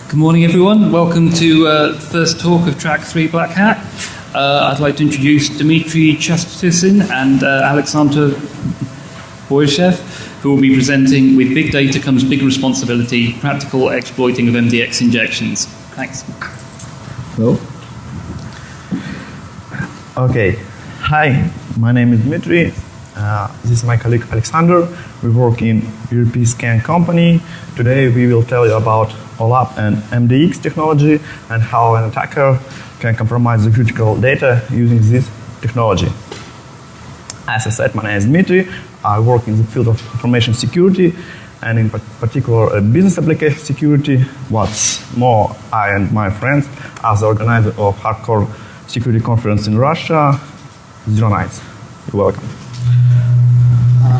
Good morning, everyone. Welcome to the first talk of Track 3 BlackHat. I'd like to introduce Dmitry, Chastuhin and Alexander Bolshev, who will be presenting With Big Data Comes Big Responsibility, Practical Exploiting of MDX Injections. Thanks. Hello. Okay. Hi, my name is Dmitry. This is my colleague Alexander. We work in European scan company. Today we will tell you about OLAP and MDX technology and how an attacker can compromise the critical data using this technology. As I said, my name is Dmitry. I work in the field of information security and in particular business application security. What's more, I and my friends are the organizer of hardcore security conference in Russia, 09. You're welcome.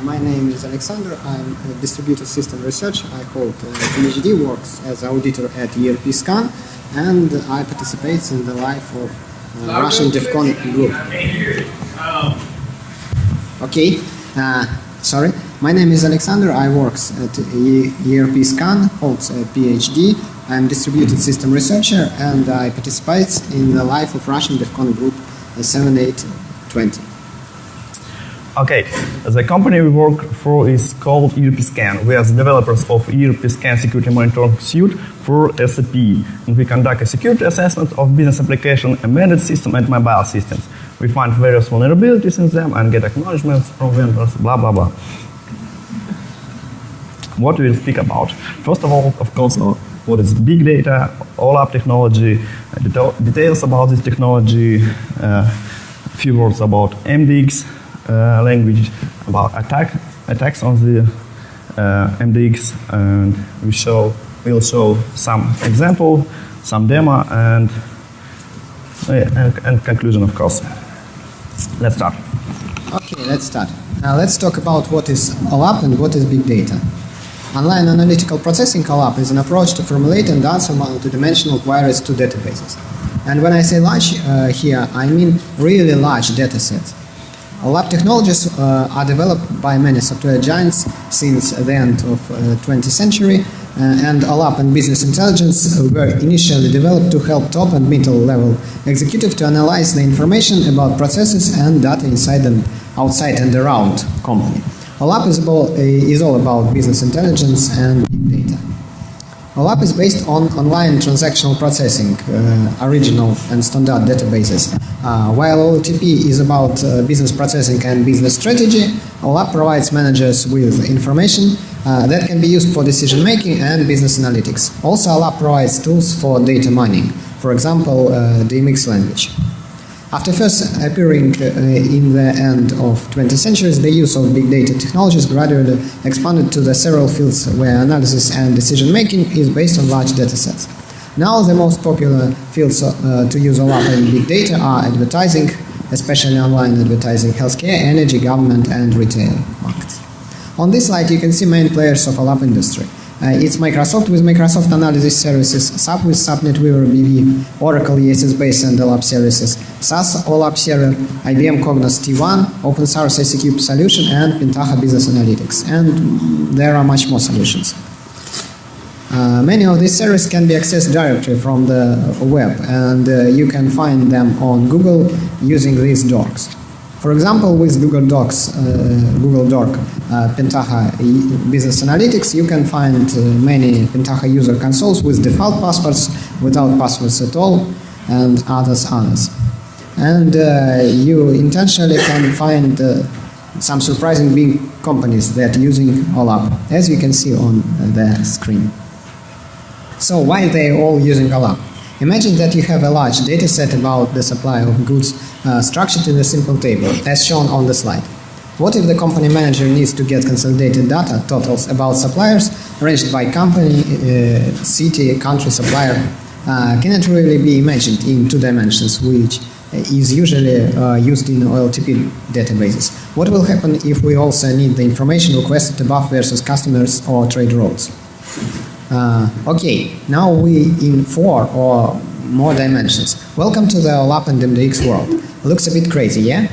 My name is Alexander. I'm a distributed system researcher. I hold PhD, works as auditor at ERP Scan, and I participate in the life of Russian DEFCON group. Okay, sorry. My name is Alexander. I works at ERP Scan, holds a PhD. I'm distributed system researcher, and I participate in the life of Russian DEFCON group 7820. Okay, the company we work for is called ERP Scan. We are the developers of ERP Scan security monitoring suite for SAP, and we conduct a security assessment of business application, embedded system, and mobile systems. We find various vulnerabilities in them and get acknowledgements from vendors, blah, blah, blah. What we will speak about? First of all, of course, what is big data, OLAP technology, details about this technology, a few words about MDX, language, about attacks on the MDX, and we'll show some example, some demo, and conclusion, of course. Let's start. Okay, let's start. Let's talk about what is OLAP and what is big data. Online analytical processing OLAP is an approach to formulate and answer multidimensional queries to databases. And when I say large here, I mean really large data sets. OLAP technologies are developed by many software giants since the end of 20th century, and OLAP and business intelligence were initially developed to help top and middle level executives to analyze the information about processes and data inside and outside and around company. OLAP is all about business intelligence and big data. OLAP is based on online transactional processing, original and standard databases. While OLTP is about business processing and business strategy, OLAP provides managers with information that can be used for decision making and business analytics. Also, OLAP provides tools for data mining, for example, DMX language. After first appearing in the end of 20th century, the use of big data technologies gradually expanded to the several fields where analysis and decision making is based on large data sets. Now the most popular fields to use OLAP and big data are advertising, especially online advertising, healthcare, energy, government, and retail markets. On this slide you can see main players of OLAP industry. It's Microsoft with Microsoft Analysis Services, SAP with SAP NetWeaver BV, Oracle ESS-based and OLAP services, SAS OLAP Server, IBM Cognos T1, Open Source ICCube Solution, and Pentaha Business Analytics. And there are much more solutions. Many of these services can be accessed directly from the web, and you can find them on Google using these docs. For example, with Google Docs, Google Doc, Pentaha Business Analytics, you can find many Pentaha user consoles with default passwords, without passwords at all, and others. And you intentionally can find some surprising big companies that are using OLAP, as you can see on the screen. So why are they all using OLAP? Imagine that you have a large data set about the supply of goods structured in a simple table, as shown on the slide. What if the company manager needs to get consolidated data totals about suppliers ranged by company, city, country, supplier? Cannot really be imagined in 2 dimensions, which is usually used in OLTP databases. What will happen if we also need the information requested above versus customers or trade routes? Okay, now we in 4 or more dimensions. Welcome to the OLAP and MDX world. Looks a bit crazy, yeah?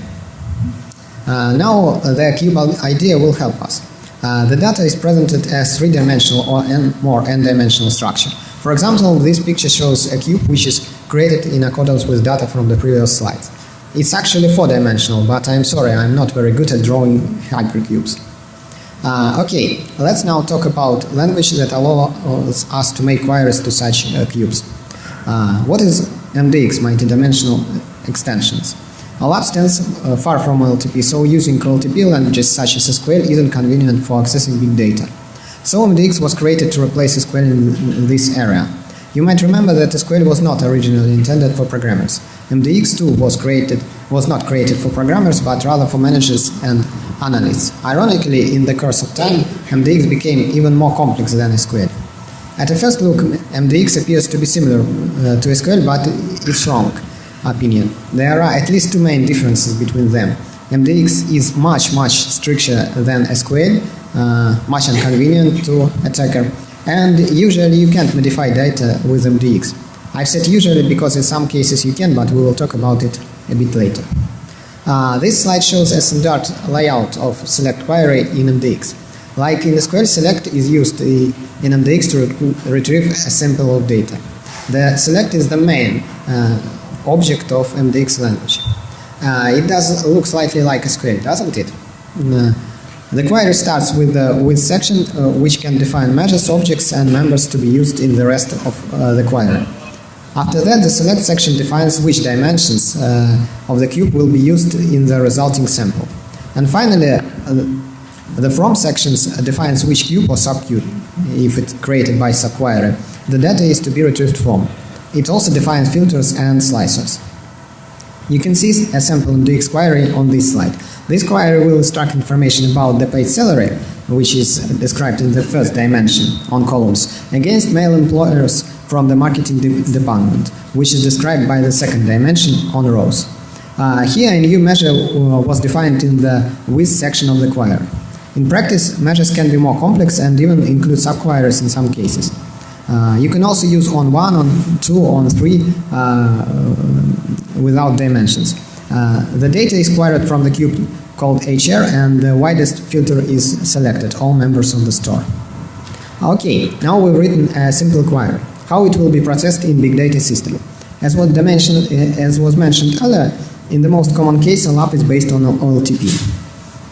Now the cube idea will help us. The data is presented as 3-dimensional or more n-dimensional structure. For example, this picture shows a cube which is created in accordance with data from the previous slides. It's actually 4-dimensional, but I'm sorry, I'm not very good at drawing hypercubes. Okay, let's now talk about language that allows us to make queries to such cubes. What is MDX, multi-dimensional extensions? OLAP stands far from OLTP, so using OLTP languages such as SQL isn't convenient for accessing big data. So MDX was created to replace SQL in this area. You might remember that SQL was not originally intended for programmers. MDX too was not created for programmers, but rather for managers and analysts. Ironically, in the course of time, MDX became even more complex than SQL. At a first look, MDX appears to be similar to SQL, but it's wrong opinion. There are at least two main differences between them. MDX is much stricter than SQL, much inconvenient to attacker, and usually you can't modify data with MDX. I've said usually because in some cases you can, but we will talk about it a bit later. This slide shows a standard layout of select query in MDX. Like in SQL, select is used in MDX to retrieve a sample of data. The select is the main object of MDX language. It does look slightly like SQL, doesn't it? The query starts with the with section, which can define measures, objects, and members to be used in the rest of the query. After that, the select section defines which dimensions of the cube will be used in the resulting sample. And finally, the from sections defines which cube or subcube, if it's created by subquery, the data is to be retrieved from. It also defines filters and slicers. You can see a sample MDX query on this slide. This query will extract information about the paid salary, which is described in the first dimension on columns, against male employers from the marketing department, which is described by the second dimension on rows. Here a new measure was defined in the with section of the query. In practice, measures can be more complex and even include subqueries in some cases. You can also use on 1, on 2, on 3 without dimensions. The data is queried from the cube called HR, and the widest filter is selected, all members of the store. Okay, now we've written a simple query. How it will be processed in big data system. As was mentioned earlier, in the most common case, OLAP is based on OLTP.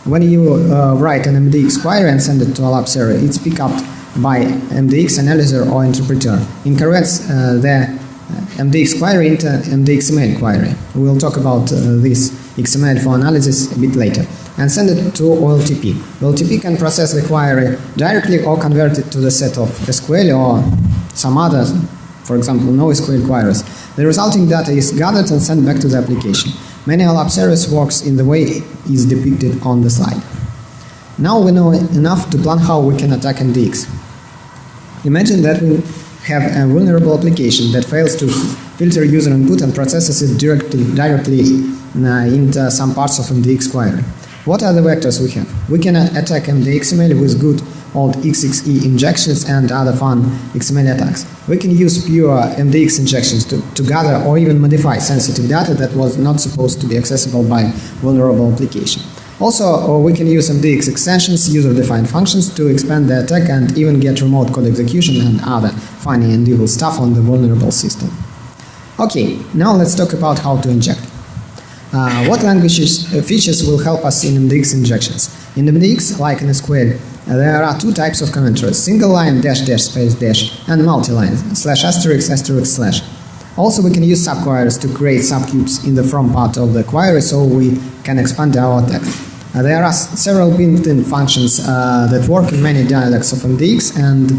When you write an MDX query and send it to OLAP server, it's picked up by MDX analyzer or interpreter. It converts the MDX query into MDXML query. We will talk about this XML for analysis a bit later. And send it to OLTP. OLTP can process the query directly or convert it to the set of SQL or some other, for example, NoSQL queries. The resulting data is gathered and sent back to the application. Many OLAP service works in the way is depicted on the slide. Now we know enough to plan how we can attack MDX. Imagine that we have a vulnerable application that fails to filter user input and processes it directly into some parts of MDX query. What are the vectors we have? We can attack MDXML with good old XXE injections and other fun XML attacks. We can use pure MDX injections to gather or even modify sensitive data that was not supposed to be accessible by vulnerable application. Also, we can use MDX extensions, user-defined functions to expand the attack and even get remote code execution and other funny and evil stuff on the vulnerable system. Okay, now let's talk about how to inject. What features will help us in MDX injections? In MDX, like in SQL, there are two types of commentaries: single line -- space -- and multi-line *****. Also, we can use subqueries to create subcubes in the from part of the query, so we can expand our attack. There are several built-in functions that work in many dialects of MDX, and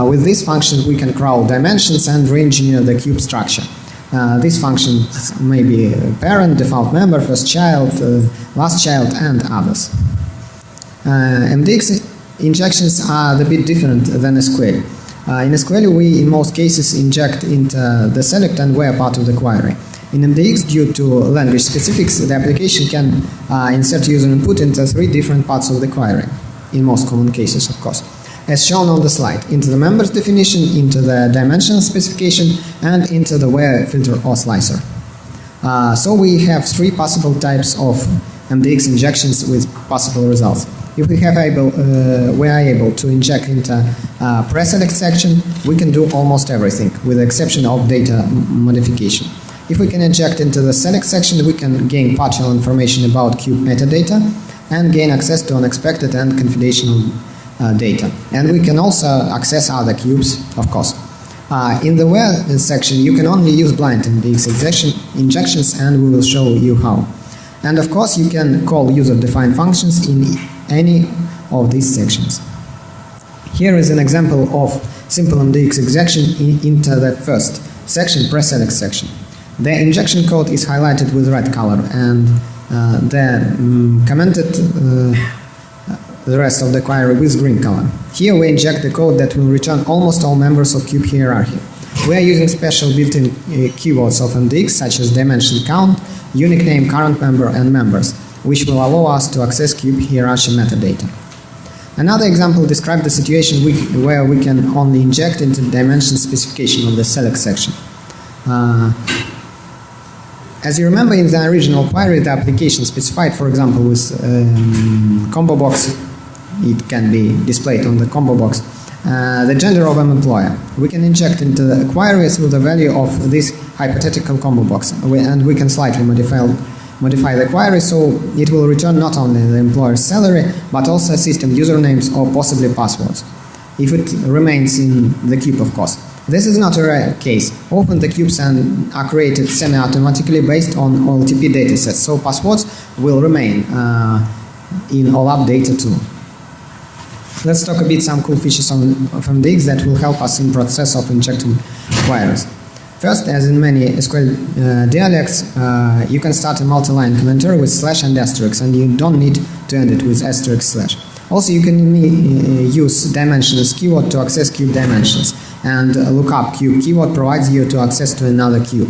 with these functions we can crawl dimensions and re-engineer the cube structure. These functions may be parent, default member, first child, last child, and others. MDX injections are a bit different than SQL. In SQL, we in most cases inject into the select and where part of the query. In MDX, due to language specifics, the application can insert user input into 3 different parts of the query, in most common cases, of course, as shown on the slide: into the members definition, into the dimension specification, and into the where filter or slicer. So we have 3 possible types of MDX injections with possible results. if we are able to inject into pre-select section, we can do almost everything, with the exception of data modification. If we can inject into the select section, we can gain partial information about cube metadata and gain access to unexpected and confidential data. And we can also access other cubes, of course. In the where section, you can only use blind MDX injections, and we will show you how. And of course, you can call user-defined functions in any of these sections. Here is an example of simple MDX injection into the first section, pre-select section. The injection code is highlighted with red color, and commented the rest of the query with green color. Here we inject the code that will return almost all members of cube hierarchy. We are using special built-in keywords of MDX, such as dimension count, unique name, current member, and members, which will allow us to access cube hierarchy metadata. Another example describes the situation where we can only inject into the dimension specification of the select section. As you remember, in the original query, the application specified, for example, with combo box, it can be displayed on the combo box, the gender of an employer. We can inject into the query through the value of this hypothetical combo box, and we can slightly modify the query so it will return not only the employer's salary, but also system usernames or possibly passwords, if it remains in the cube, of course. This is not a rare case. Often the cubes are created semi-automatically based on OLTP datasets, so passwords will remain in OLAP data too. Let's talk a bit some cool features of MDX that will help us in process of injecting queries. First, as in many SQL dialects, you can start a multi-line commentary with slash and asterisk, and you don't need to end it with asterisk slash. Also, you can use dimensions keyword to access cube dimensions, and lookup cube keyword provides you to access to another cube.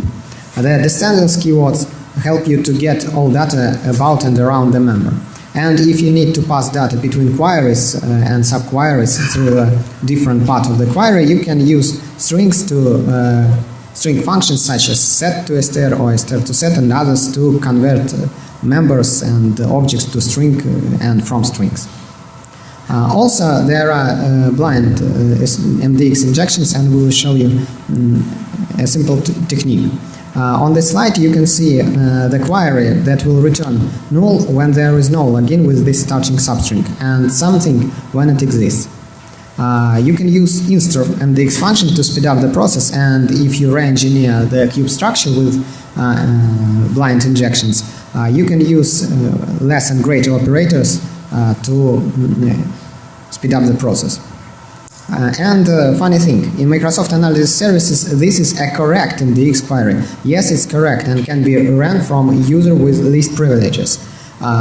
The descendants keywords help you to get all data about and around the member. And if you need to pass data between queries and subqueries through a different part of the query, you can use strings to string functions such as set to str or str to set and others to convert members and objects to string and from strings. Also, there are blind MDX injections, and we will show you a simple technique. On this slide, you can see the query that will return null when there is no login with this starting substring, and something when it exists. You can use inst MDX function to speed up the process, and if you re-engineer the cube structure with blind injections, you can use less and greater operators to speed up the process. Funny thing, in Microsoft Analysis Services, this is a correct MDX query. Yes, it's correct and can be run from a user with least privileges.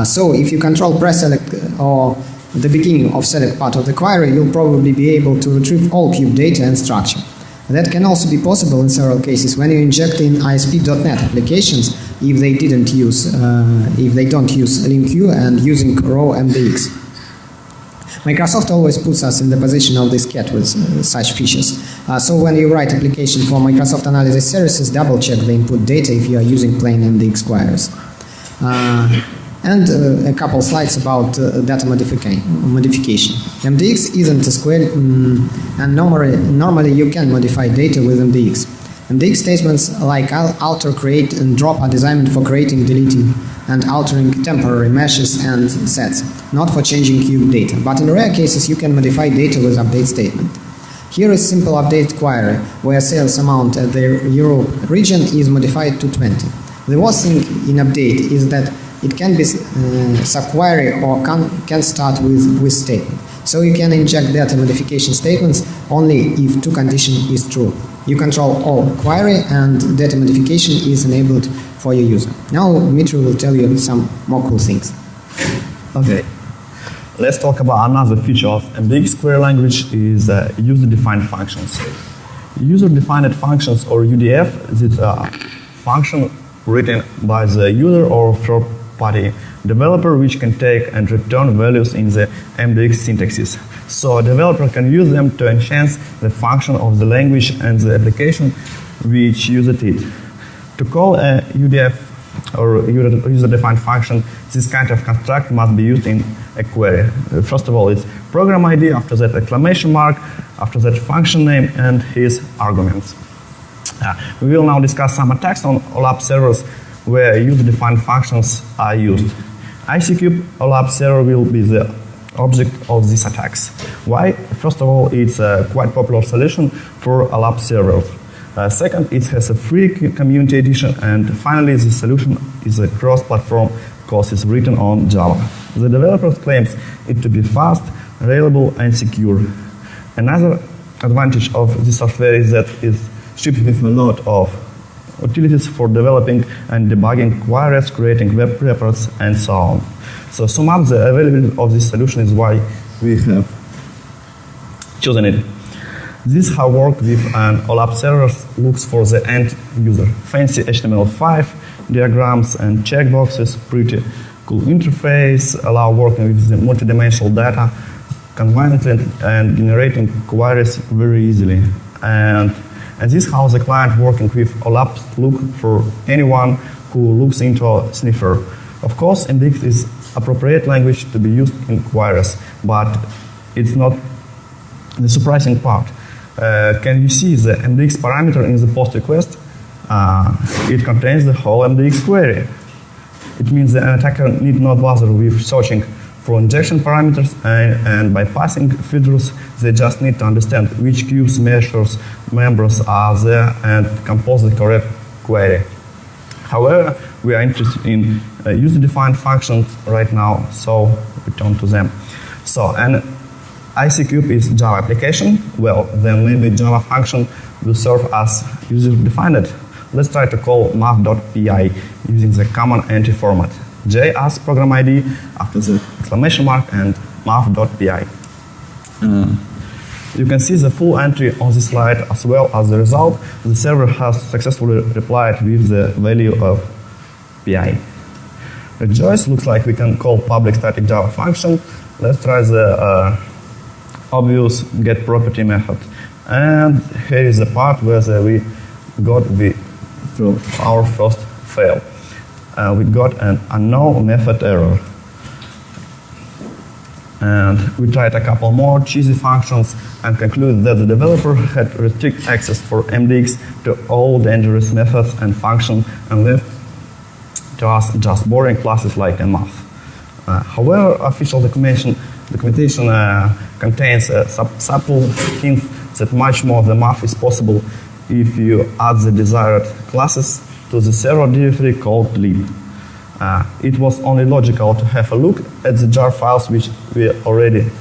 So if you control pre-select or the beginning of select part of the query, you'll probably be able to retrieve all cube data and structure. That can also be possible in several cases when you inject in ASP.NET applications if they don't use LinkQ and using raw MDX. Microsoft always puts us in the position of this cat with such features. So when you write application for Microsoft Analysis Services, double check the input data if you are using plain MDX queries. And a couple slides about data modification. MDX isn't a SQL, and normally you can modify data with MDX. MDX statements like alter, create, and drop are designed for creating, deleting, and altering temporary meshes and sets, not for changing cube data. But in rare cases, you can modify data with update statement. Here is simple update query, where sales amount at the Europe region is modified to 20. The worst thing in update is that it can be subquery or can start with statement. So you can inject data modification statements only if two conditions is true. You control all query and data modification is enabled for your user. Now Dmitry will tell you some more cool things. Okay. Let's talk about another feature of MDX query language is user-defined functions. User-defined functions, or UDF, is a function written by the user or third-party developer which can take and return values in the MDX syntaxes. So a developer can use them to enhance the function of the language and the application which uses it. To call a UDF or user-defined function, this kind of construct must be used in a query. First of all, it's program ID, after that exclamation mark, after that function name, and his arguments. We will now discuss some attacks on OLAP servers where user-defined functions are used. ICCube OLAP server will be the object of these attacks. Why? First of all, it's a quite popular solution for OLAP servers. Second, it has a free community edition, and finally, the solution is a cross-platform because it's written on Java. The developers claims it to be fast, reliable, and secure. Another advantage of this software is that it's shipped with a lot of utilities for developing and debugging queries, creating web reports, and so on. So sum up, the availability of this solution is why we have chosen it. This how work with an OLAP server looks for the end user. Fancy HTML5 diagrams and checkboxes, pretty cool interface, allow working with the multidimensional data conveniently and generating queries very easily. And this is how the client working with OLAP look for anyone who looks into a sniffer. Of course, MDX is appropriate language to be used in queries, but it's not the surprising part. Can you see the MDX parameter in the post request? It contains the whole MDX query. It means the attacker need not bother with searching for injection parameters and bypassing filters. They just need to understand which queues, measures, members are there and compose the correct query. However, we are interested in user-defined functions right now, so we turn to them. So, and ICCube is Java application. Well, then maybe Java function will serve as user-defined. Let's try to call math.py using the common entry format. J as program ID, after the exclamation mark, and math.py. You can see the full entry on this slide as well as the result. The server has successfully replied with the value of pi. Rejoice looks like we can call public static Java function. Let's try the obvious get property method. And here is the part where we got through our first fail. We got an unknown method error. And we tried a couple more cheesy functions and concluded that the developer had restricted access for MDX to all dangerous methods and functions and left to us just boring classes like a math. However, official documentation contains a subtle hint that much more than math is possible if you add the desired classes to the server directory called lib. It was only logical to have a look at the jar files which we already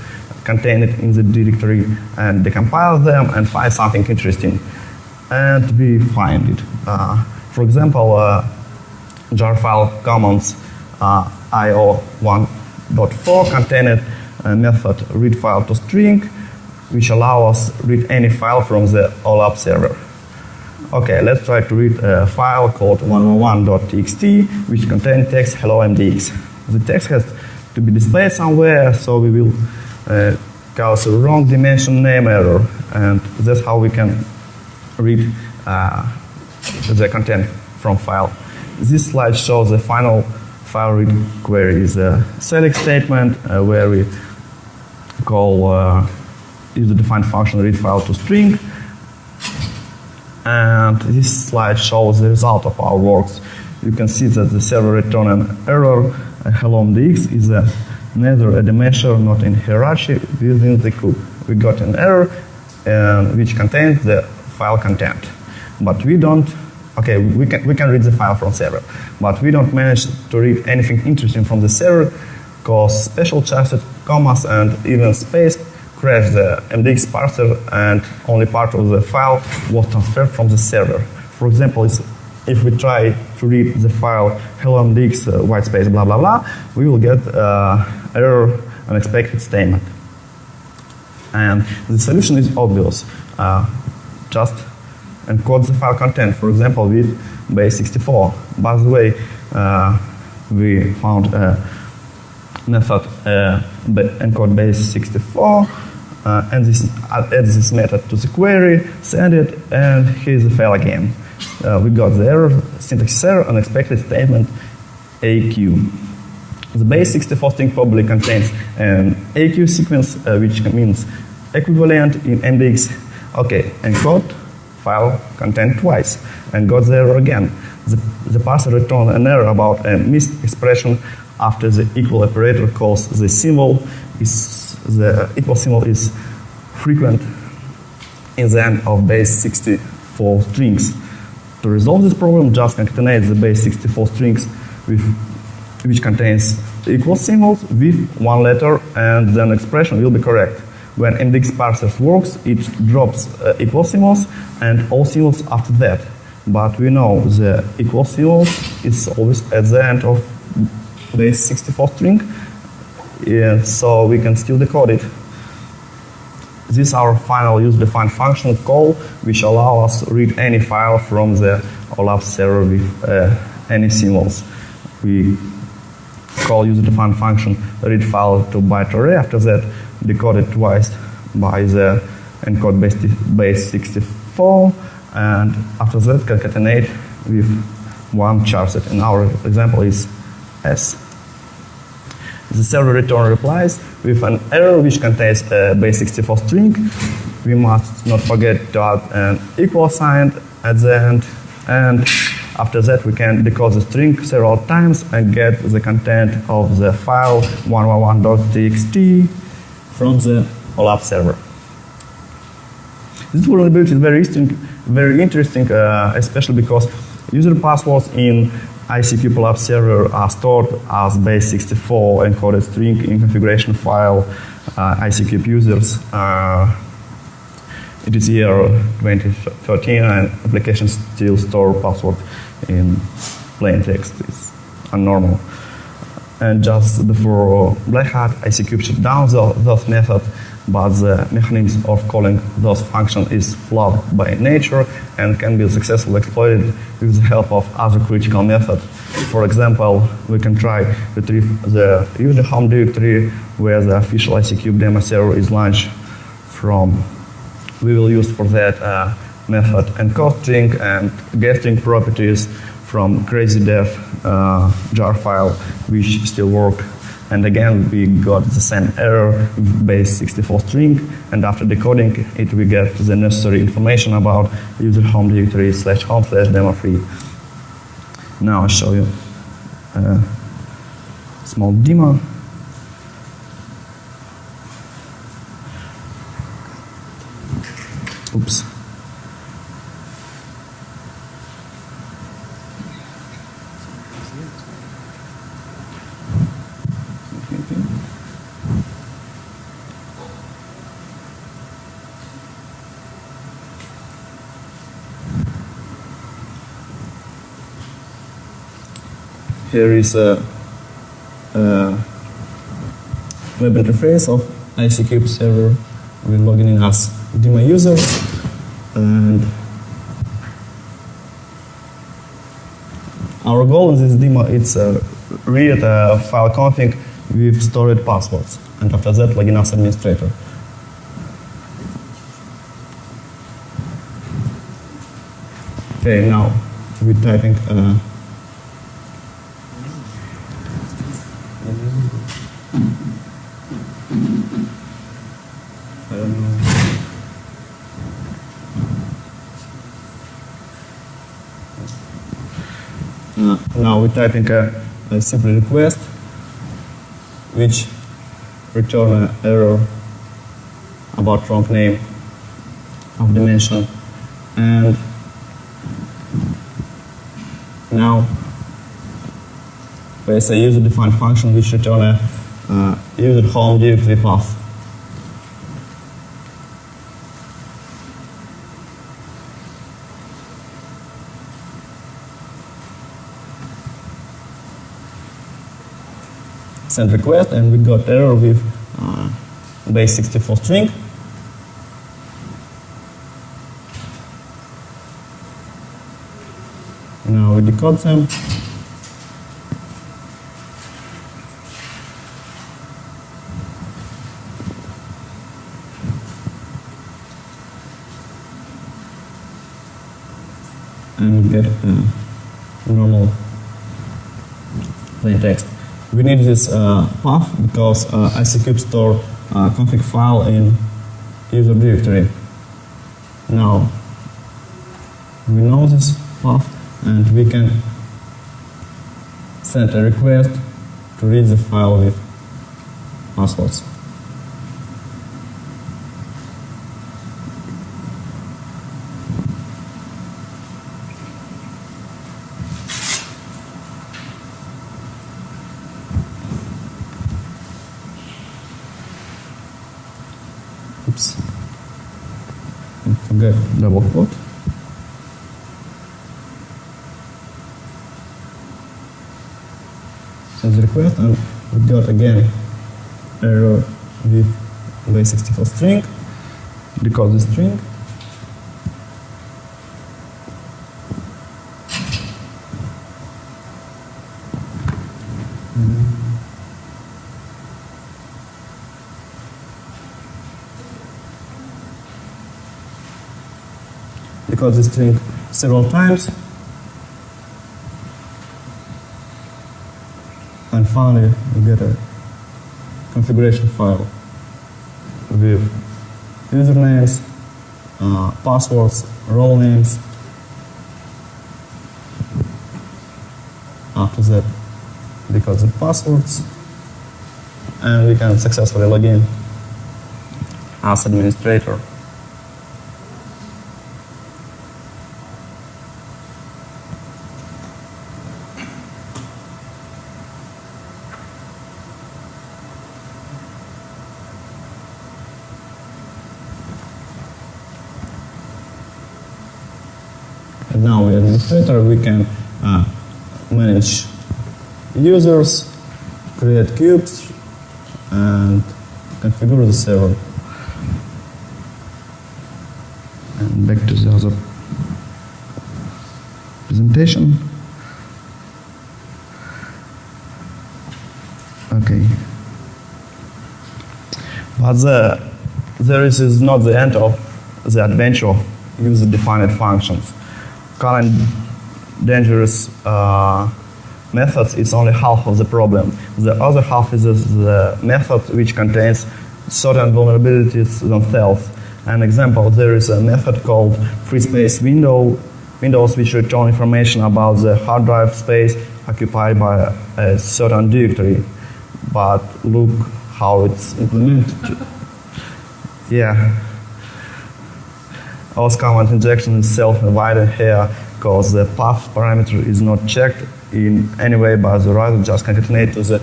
contained in the directory and decompile them and find something interesting. And we find it. For example, jar file commands io1.4 contained a method read file to string, which allow us read any file from the OLAP server. Okay, let's try to read a file called 111.txt, which contains text hello MDX. The text has to be displayed somewhere, so we will cause a wrong dimension name error, and that's how we can read the content from file. This slide shows the final file read query is a select statement where we call user-defined function read file to string. And this slide shows the result of our works. You can see that the server returned an error. Hello MDX is neither a dimension not in hierarchy within the cube. We got an error which contains the file content. But we don't, okay, we can read the file from server, but we don't manage to read anything interesting from the server because special chassis, commas, and even space crashed the MDX parser and only part of the file was transferred from the server. For example, if we try to read the file hello MDX white space blah blah blah, we will get error unexpected statement. And the solution is obvious. Just encode the file content, for example, with base64. By the way, we found a method encode base64 and add this method to the query, send it, and here's the file again. We got the error, syntax error, unexpected statement, AQ. The base 64 string probably contains an AQ sequence, which means equivalent in MDX. Okay, encode file content twice, and got the error again. The parser returned an error about a missed expression after the equal operator calls the symbol. The equal symbol is frequent in the end of base 64 strings. To resolve this problem, just concatenate the base 64 strings which contains equal symbols with one letter, and then expression will be correct. When MDX parser works, it drops equal symbols and all symbols after that. But we know the equal symbols is always at the end of base 64 string, and so we can still decode it. This is our final user-defined function call, which allows us to read any file from the OLAP server with any symbols. We call user-defined function read file to byte array. After that, decode it twice by the encode base 64, and after that, concatenate with one charset. And our example is S. The server return replies with an error which contains a base 64 string. We must not forget to add an equal sign at the end, and after that we can decode the string several times and get the content of the file 111.txt from the OLAP server. This vulnerability is very interesting, especially because user passwords in ICQ OLAP server are stored as base 64 encoded string in configuration file ICQ users. It is year 2013, and applications still store password in plain text. It's abnormal. And just before BlackHat, ICQ shut down those methods, but the mechanism of calling those functions is flawed by nature and can be successfully exploited with the help of other critical methods. For example, we can try to retrieve the user home directory where the official ICQ demo server is launched from. We will use for that method encode string and get string properties from crazydev jar file, which still work. And again, we got the same error with base 64 string, and after decoding it, we get the necessary information about user home directory /home/demo3. Now I'll show you a small demo. Oops. Here is a web interface of ICQ server. We're logging in as demo users, and our goal in this demo is read a file config with stored passwords, and after that log in as administrator. Okay, now we're typing I don't know. Now we're typing a simple request which return an error about wrong name of dimension, and now there's a user-defined function which return a user home directory path. Send request, and we got error with base 64 string. Now we decode them. and we get normal plain text. We need this path because ICCube store config file in user directory. Now we know this path and we can send a request to read the file with passwords. Oops. I forgot double quote. Send the request and we got again error with base64 string. Decode the string. Decode the string several times. And finally, we get a configuration file with usernames, passwords, role names. After that, decode the passwords, and we can successfully log in as administrator. And now, as administrator, we can manage users, create cubes, and configure the server. And back to the other presentation. Okay. But this is not the end of the adventure of user-defined functions. Current dangerous methods, it's only half of the problem. The other half is the method which contains certain vulnerabilities themselves. An example, there is a method called free space windows which return information about the hard drive space occupied by a certain directory. But look how it's implemented. Yeah. Our command injection is self-invited here because the path parameter is not checked in any way by the writer, just concatenate to the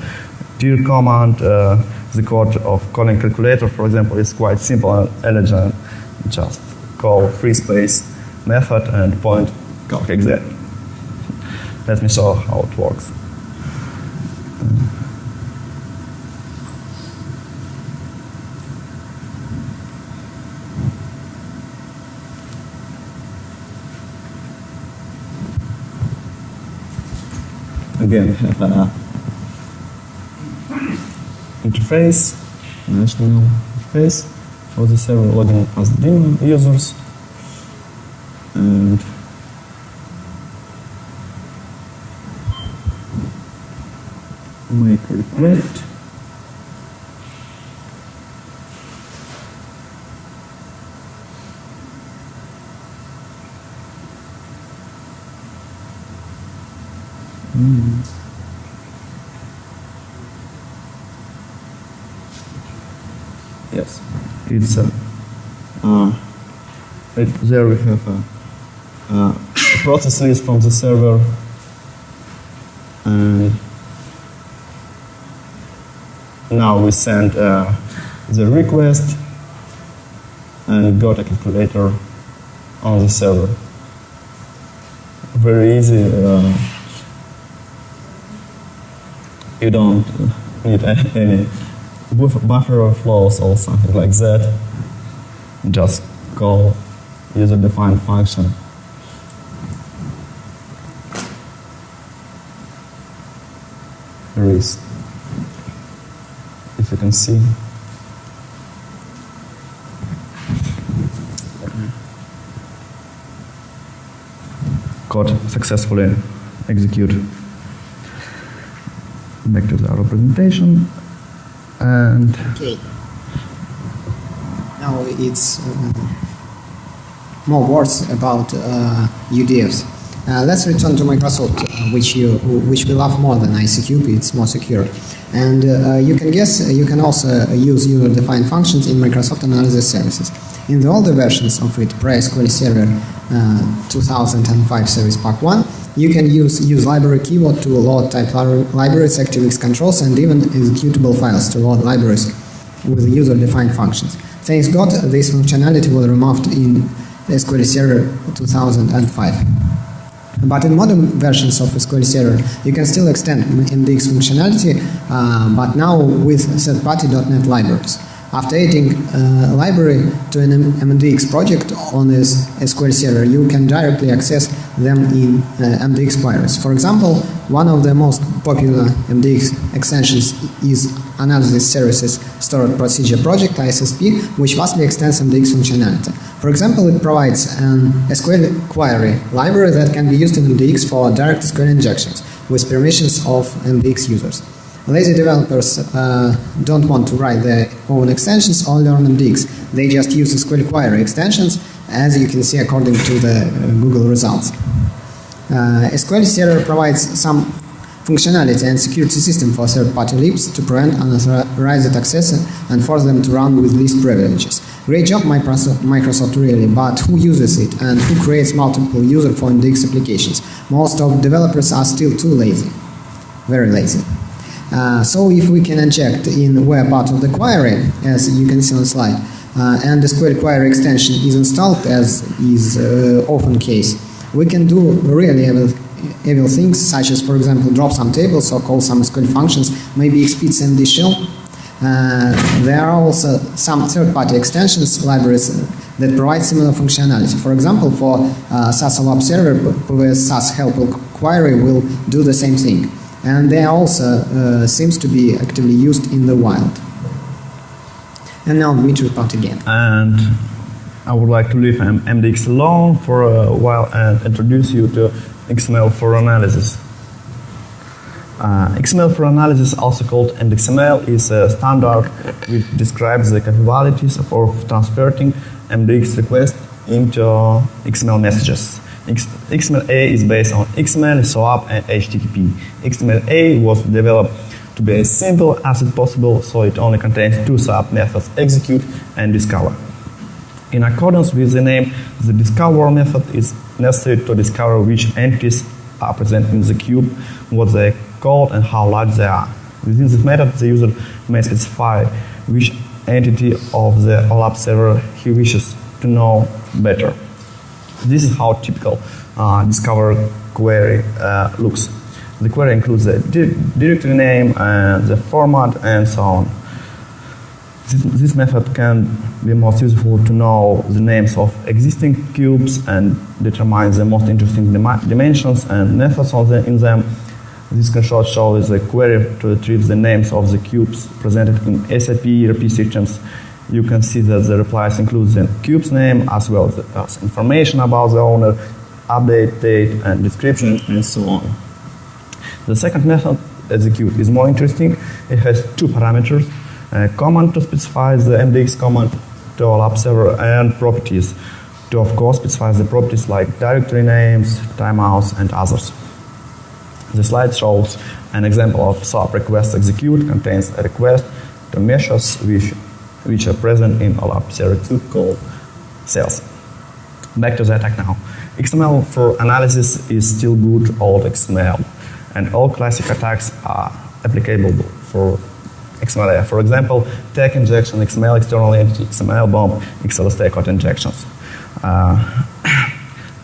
dir command. The code of calling calculator, for example, is quite simple and elegant. Just call free space method and point calc exec. Let me show how it works. Again, we have an interface, national interface for the server logging as daemon users, and make a request. Yes, it's there we have a process list from the server, and now we send the request and got a calculator on the server. Very easy. You don't need any buffer overflows or something like that. Just call user-defined function. There is, if you can see. code successfully execute. Back to our presentation. And okay. Now it's more words about UDFs. Let's return to Microsoft, which we love more than ICQB. It's more secure. And you can guess, you can also use user-defined functions in Microsoft Analysis Services. In the older versions of it, pre-SQL Server 2005 Service Pack 1, you can use library keyword to load type libraries, ActiveX controls, and even executable files to load libraries with user-defined functions. Thanks God, this functionality was removed in SQL Server 2005. But in modern versions of SQL Server, you can still extend MDX functionality, but now with third-party .NET libraries. After adding a library to an MDX project on this SQL Server, you can directly access them in MDX queries. For example, one of the most popular MDX extensions is Analysis Services Stored Procedure Project, ISSP, which vastly extends MDX functionality. For example, it provides an SQL query library that can be used in MDX for direct SQL injections with permissions of MDX users. Lazy developers don't want to write their own extensions or learn MDX. They just use SQL query extensions, as you can see according to the Google results. SQL Server provides some functionality and security system for third-party libs to prevent unauthorized access and force them to run with least privileges. Great job, Microsoft really, but who uses it and who creates multiple user for MDX applications? Most of developers are still too lazy, very lazy. So if we can inject in where part of the query, as you can see on the slide, and the SQL query extension is installed, as is often case, we can do really evil things, such as, for example, drop some tables or call some SQL functions, maybe exploit MD shell. There are also some third-party extensions libraries that provide similar functionality. For example, for SAS OLAP server, PWS SAS help query will do the same thing. And they also seems to be actively used in the wild. And now Dmitry part again. And I would like to leave MDX alone for a while and introduce you to XML for analysis. XML for analysis, also called MDXML, is a standard which describes the capabilities of transferring MDX requests into XML messages. XML-A is based on XML, SOAP, and HTTP. XML-A was developed to be as simple as it possible, so it only contains two SOAP methods, execute and discover. In accordance with the name, the discover method is necessary to discover which entities are present in the cube, what they are called, and how large they are. Within this method, the user may specify which entity of the OLAP server he wishes to know better. This is how typical discover query looks. The query includes the directory name and the format and so on. This method can be most useful to know the names of existing cubes and determine the most interesting dimensions and methods in them. This screenshot shows the query to retrieve the names of the cubes presented in SAP ERP systems. You can see that the replies include the cube's name as well as information about the owner, update date and description and so on. The second method, execute, is more interesting. It has two parameters, a command to specify the MDX command to OLAP server and properties to, of course, specify the properties like directory names, timeouts and others. The slide shows an example of SOAP request execute, contains a request to measures which are present in OLAP server 2 called cells. Back to the attack now. XML for analysis is still good old XML, and all classic attacks are applicable for XML. For example, tag injection, XML external entity, XML bomb, XLST code injections.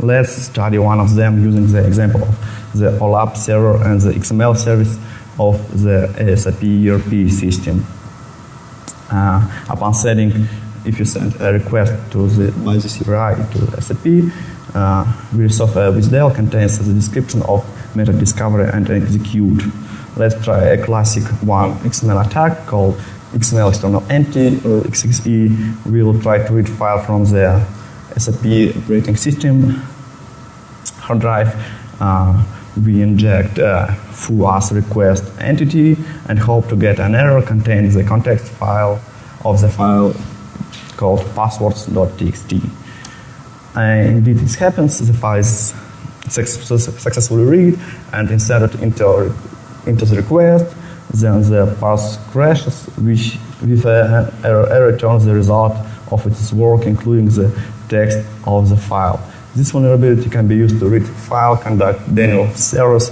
Let's study one of them using the example of the OLAP server and the XML service of the SAP ERP system. Upon setting, if you send a request to the by the CRI to SAP, WSDL contains the description of method discovery and execute. Let's try a classic one XML attack called XML external entity or XXE. We will try to read file from the SAP operating system hard drive, we inject a foo as request entity and hope to get an error containing the context file of the file called passwords.txt. Indeed, it happens, the file is successfully read and inserted into the request. Then the parse crashes, which with an error returns the result of its work, including the text of the file. This vulnerability can be used to read file, conduct denial of service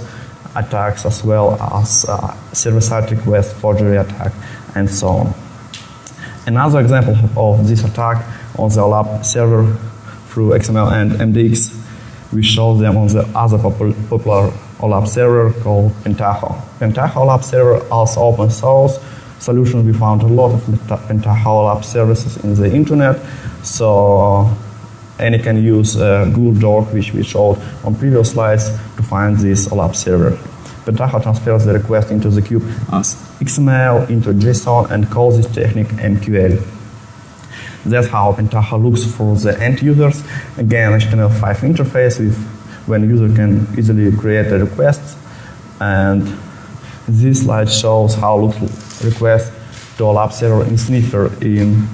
attacks, as well as server-side request, forgery attack, and so on. Another example of this attack on the OLAP server through XML and MDX, we show them on the other popular OLAP server called Pentaho. Pentaho OLAP server also open source solution. We found a lot of Pentaho OLAP services in the internet, so any can use Google Doc, which we showed on previous slides, to find this OLAP server. Pentaho transfers the request into the cube as XML into JSON and calls this technique MQL. That's how Pentaho looks for the end users. Again, HTML5 interface with when user can easily create a request. And this slide shows how looks request to OLAP server in Sniffer. In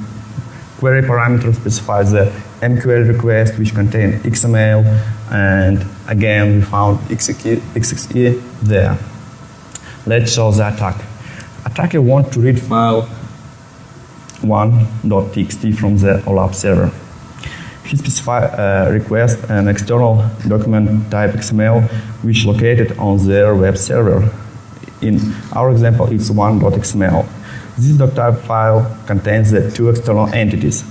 query parameter specifies the MQL request, which contain XML, and again we found XXE there. Let's show the attack. Attacker wants to read file 1.txt from the OLAP server. He specifies a request an external document type XML, which is located on their web server. In our example, it's 1.xml. This doctype file contains the two external entities,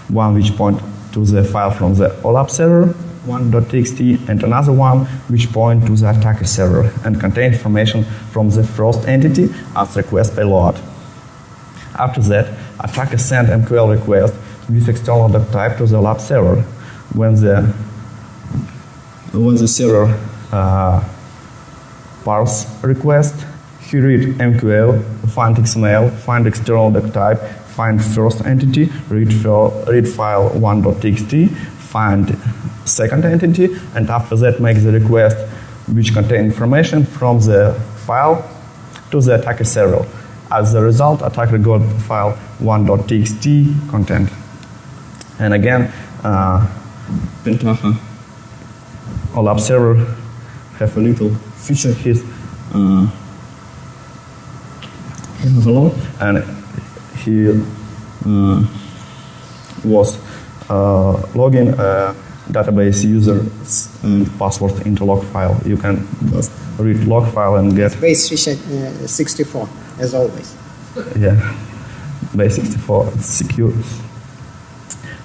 one which points to the file from the OLAP server, 1.txt, and another one which points to the attacker server and contains information from the first entity as request payload. After that, attacker sends MQL request with external doctype to the OLAP server. When the server parse request, he read MQL, find XML, find external doctype, find first entity, read file 1.txt, find second entity, and after that make the request which contains information from the file to the attacker server. As a result, attacker got file 1.txt content. And again, Pentaho OLAP server have a little feature here. And he was logging database users and password into log file. You can just read log file and get base 64 as always. Yeah, base 64, it's secure.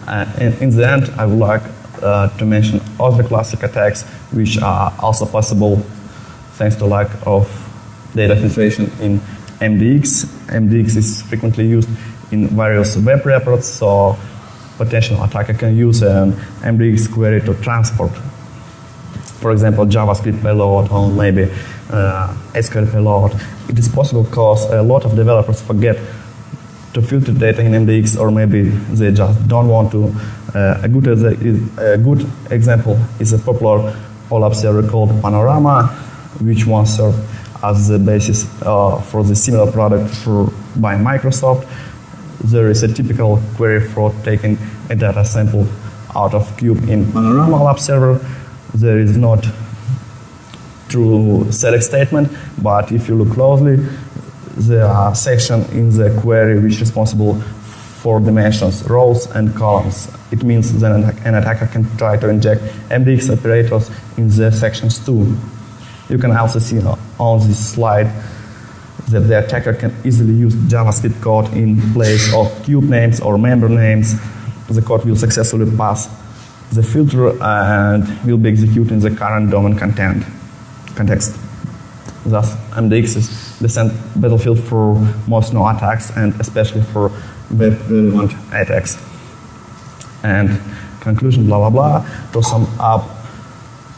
And in the end, I would like to mention other classic attacks which are also possible thanks to lack of data filtration in MDX. MDX is frequently used in various web reports, so potential attacker can use an MDX query to transport, for example, JavaScript payload or maybe SQL payload. It is possible because a lot of developers forget to filter data in MDX, or maybe they just don't want to. A good example is a popular OLAP server called Panorama, which once served as the basis for the similar product by Microsoft. There is a typical query for taking a data sample out of cube in Panorama OLAP server. There is not true select statement, but if you look closely, there are sections in the query which is responsible for dimensions, rows and columns. It means that an attacker can try to inject MDX operators in the sections too. You can also see on this slide that the attacker can easily use JavaScript code in place of cube names or member names. The code will successfully pass the filter and will be executed in the current domain context. Thus, MDX is the battlefield for most known attacks and especially for web-relevant attacks. And conclusion, blah, blah, blah. To sum up,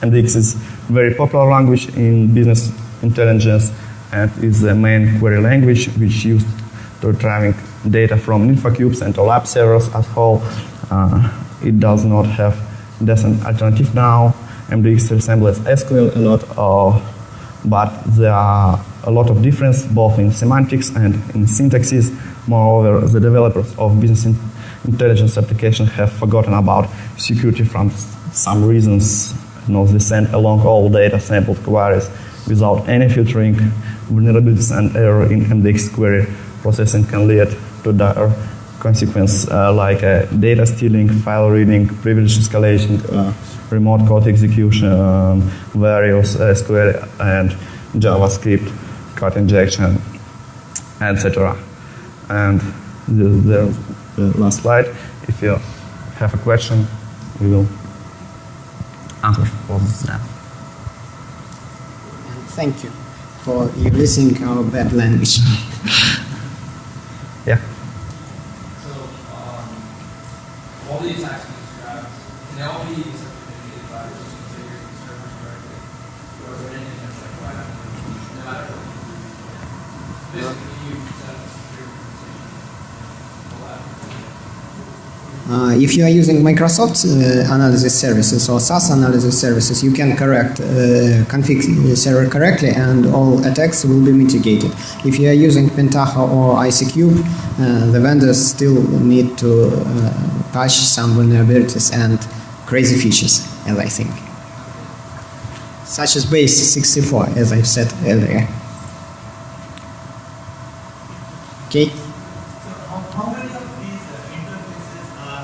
MDX is a very popular language in business intelligence and is the main query language which is used to retrieving data from InfoCubes and OLAP servers as whole. It does not have decent alternative now, MDX resembles SQL a lot, but there are a lot of difference both in semantics and in syntaxes. Moreover, the developers of business intelligence applications have forgotten about security from some reasons. They send along all data sample queries without any filtering. Vulnerabilities and error in MDX query processing can lead to dire consequences like data stealing, file reading, privilege escalation, remote code execution, various SQL and JavaScript code injection, etc. And the last slide. If you have a question, we will answer for that. Thank you for your listening our bad language. Yeah. So, all these actions you have, can they all be substituted by just configuring the servers correctly? Or is there anything that's like, why not? No matter what you do. Basically, you set up a secure If you are using Microsoft analysis services or SaaS analysis services, you can configure the server correctly and all attacks will be mitigated. If you are using Pentaho or ICCube, the vendors still need to patch some vulnerabilities and crazy features, as I think. Such as base 64, as I said earlier. Okay. How many of these interfaces are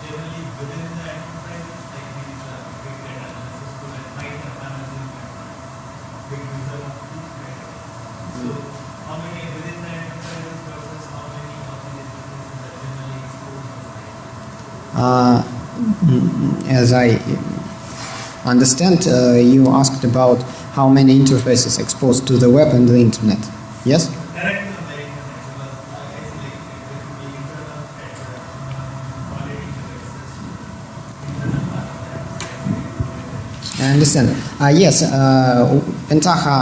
generally within the enterprises, like these big data analysis tool and high analysis big user of these, right? So how many within the enterprises versus how many of these interfaces are generally exposed? As I understand, you asked about how many interfaces exposed to the web and the internet. Yes? Directly on the internet, but isolated, it will be internal quality devices. I understand. Yes, Pentaha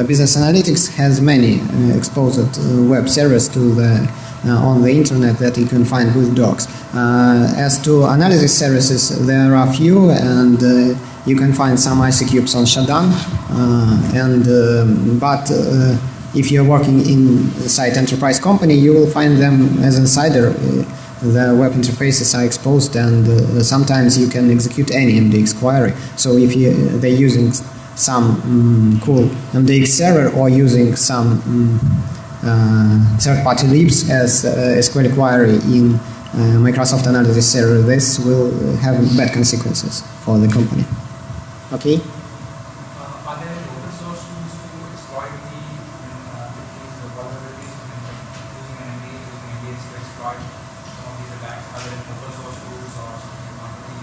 Business Analytics has many exposed web servers to the on the internet that you can find with docs. As to analysis services, there are few, and you can find some ICCubes on Shutdown. But if you're working inside enterprise company, you will find them as insider. The web interfaces are exposed, and sometimes you can execute any MDX query. So if they're using some cool MDX server or using some third-party libs as SQL query in Microsoft Analysis Server, this will have bad consequences for the company. Okay? Are there open source tools to exploit the vulnerabilities using an MDX to exploit some of these attacks? Are there open source tools or something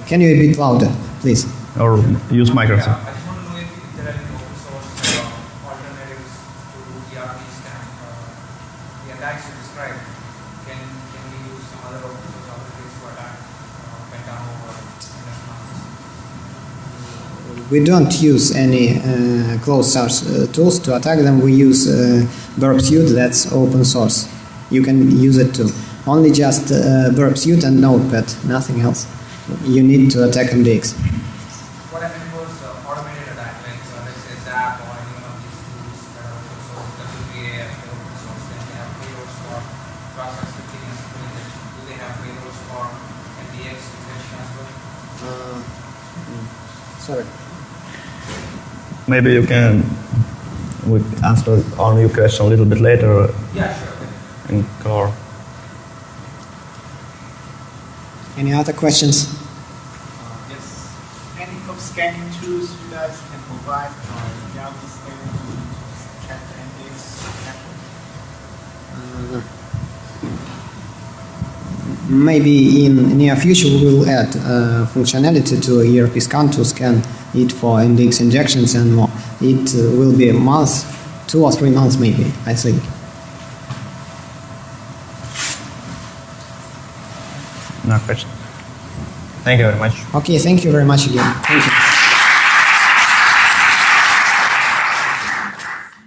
Can you be a bit louder, please? Or use Microsoft. I just want to know if there are any open source alternatives to ERP scan. The attacks you described, can we use some other open source alternatives to attack Pentaho or MS? We don't use any closed source tools to attack them. We use Burp Suite, that's open source. You can use it too. Only just Burp Suite and Notepad, nothing else. You need to attack MDX. What I meant was automated attack, like let's say ZAP or any one of these tools that are open source, WPA, open source, then they have payloads for process scripting and SQL injection. Do they have payloads for MDX injection as well? Sorry. Maybe you can answer on your question a little bit later Yeah, sure. in core. Any other questions? Yes. Any scanning tools you guys can provide Java scanning to check the MDX network? Maybe in near future we will add functionality to ERP scan to scan it for MDX injections and more. It will be a month, 2 or 3 months maybe, I think. No question. Thank you very much. Okay, thank you very much again. Thank you.